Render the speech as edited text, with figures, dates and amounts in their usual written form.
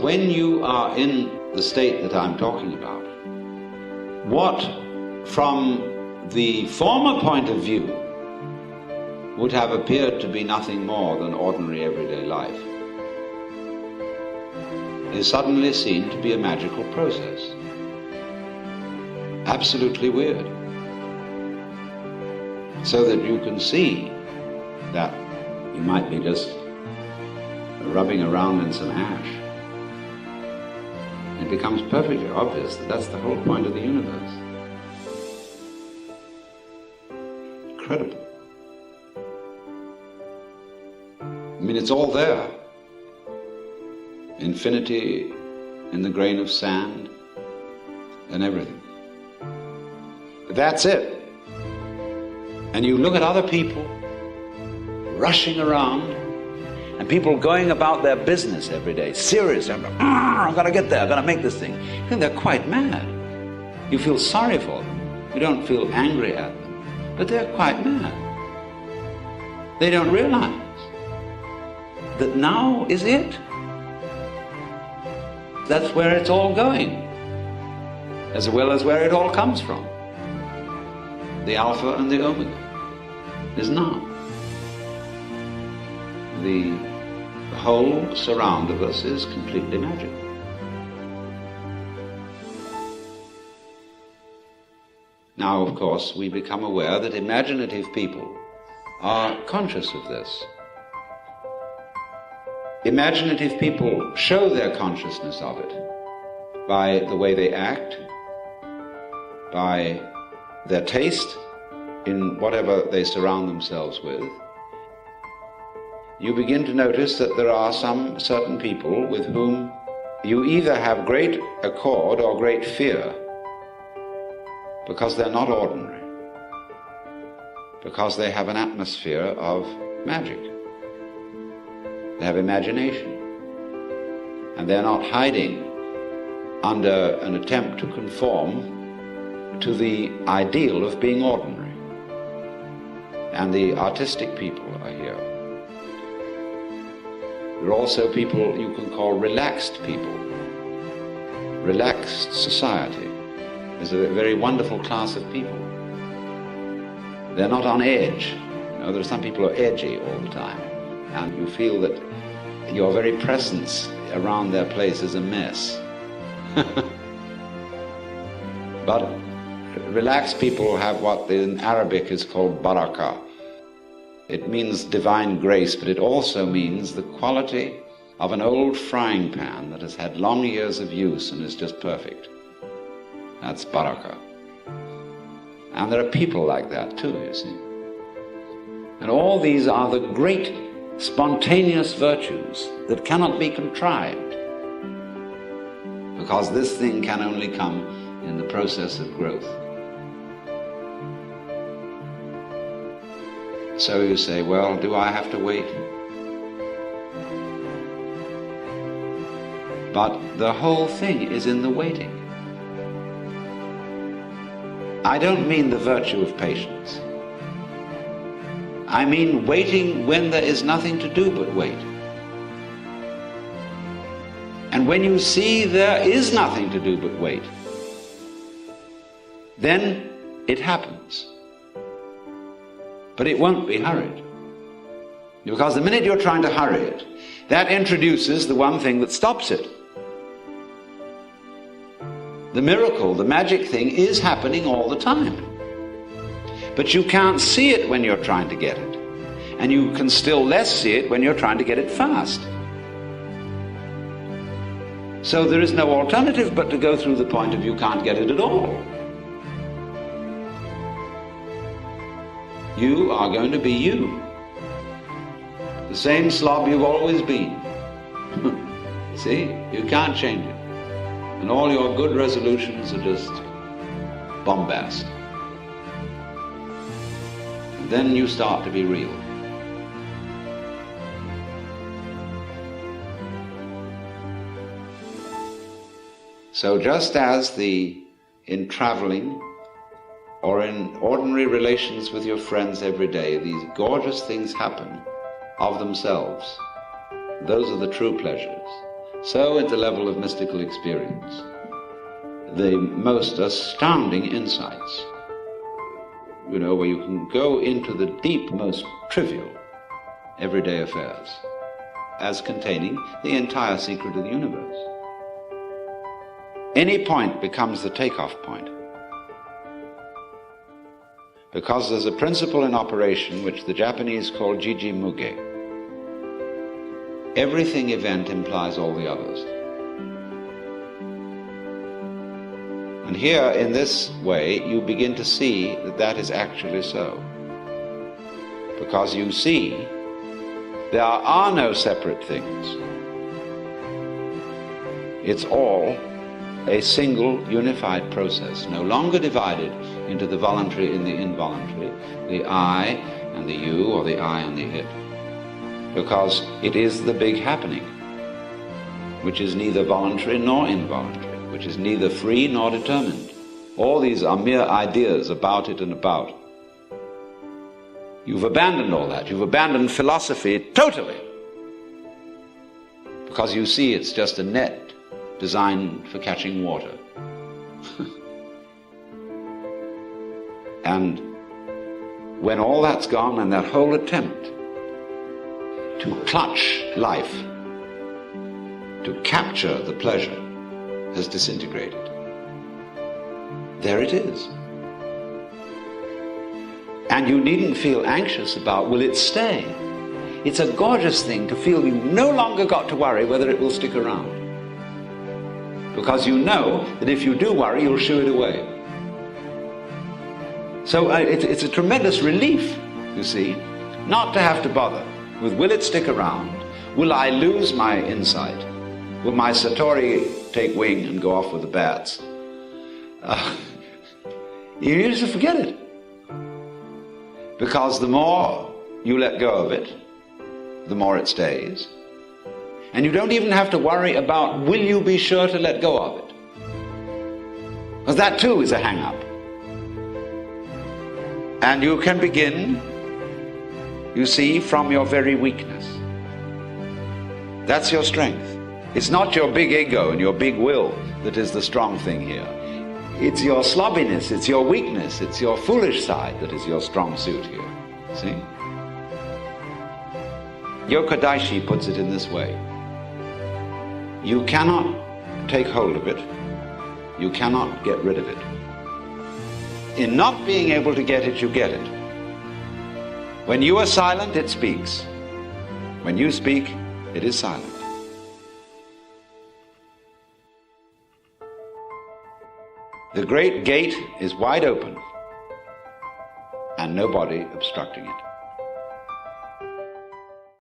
when you are in the state that I'm talking about, what from the former point of view would have appeared to be nothing more than ordinary everyday life is suddenly seen to be a magical process. Absolutely weird. So that you can see that you might be just rubbing around in some ash. It becomes perfectly obvious that that's the whole point of the universe. Incredible. I mean, it's all there. Infinity in the grain of sand and everything. But that's it. And you look at other people rushing around and people going about their business every day, serious, I've got to get there, I've got to make this thing. And they're quite mad. You feel sorry for them. You don't feel angry at them. But they're quite mad. They don't realize that now is it. That's where it's all going, as well as where it all comes from. The Alpha and the Omega is now. The whole surround of us is completely magical. Now, of course, we become aware that imaginative people are conscious of this. Imaginative people show their consciousness of it by the way they act, by their taste in whatever they surround themselves with. You begin to notice that there are some certain people with whom you either have great accord or great fear, because they're not ordinary, because they have an atmosphere of magic. They have imagination, and they're not hiding under an attempt to conform to the ideal of being ordinary. And the artistic people are here. There are also people you can call relaxed people. Relaxed society is a very wonderful class of people. They're not on edge. You know, there are some people who are edgy all the time, and you feel that your very presence around their place is a mess. But relaxed people have what in Arabic is called barakah. It means divine grace, but it also means the quality of an old frying pan that has had long years of use and is just perfect. That's barakah. And there are people like that too, you see. And all these are the great spontaneous virtues that cannot be contrived, because this thing can only come in the process of growth. So you say, well, do I have to wait? But the whole thing is in the waiting. I don't mean the virtue of patience. I mean waiting when there is nothing to do but wait. And when you see there is nothing to do but wait, then it happens. But it won't be hurried. Because the minute you're trying to hurry it, that introduces the one thing that stops it. The miracle, the magic thing is happening all the time. But you can't see it when you're trying to get it. And you can still less see it when you're trying to get it fast. So there is no alternative but to go through the point of you can't get it at all. You are going to be you. The same slob you've always been. See? You can't change it. And all your good resolutions are just bombast. And then you start to be real. So just as in traveling or in ordinary relations with your friends every day, these gorgeous things happen of themselves. Those are the true pleasures. So at the level of mystical experience, the most astounding insights, where you can go into the deep, most trivial, everyday affairs, as containing the entire secret of the universe. Any point becomes the takeoff point, because there's a principle in operation which the Japanese call jiji muge. Everything event implies all the others. And here, in this way, you begin to see that that is actually so. Because you see, there are no separate things. It's all a single unified process, no longer divided into the voluntary and the involuntary, the I and the you, or the I and the it. Because it is the big happening, which is neither voluntary nor involuntary, which is neither free nor determined. All these are mere ideas about it and about. You've abandoned all that. You've abandoned philosophy totally, because you see it's just a net designed for catching water. And when all that's gone, and that whole attempt to clutch life, to capture the pleasure, has disintegrated, there it is. And you needn't feel anxious about, will it stay? It's a gorgeous thing to feel you no longer got to worry whether it will stick around. Because you know that if you do worry, you'll shoo it away. So it's a tremendous relief, you see, not to have to bother with, will it stick around? Will I lose my insight? Will my Satori take wing and go off with the bats? You just forget it. Because the more you let go of it, the more it stays. And you don't even have to worry about, will you be sure to let go of it? Because that too is a hang-up. And you can begin, you see, from your very weakness. That's your strength. It's not your big ego and your big will that is the strong thing here. It's your slobbiness, it's your weakness, it's your foolish side that is your strong suit here. See? Yoko Daishi puts it in this way. You cannot take hold of it. You cannot get rid of it. In not being able to get it, you get it. When you are silent, it speaks. When you speak, it is silent. The great gate is wide open, and nobody obstructing it.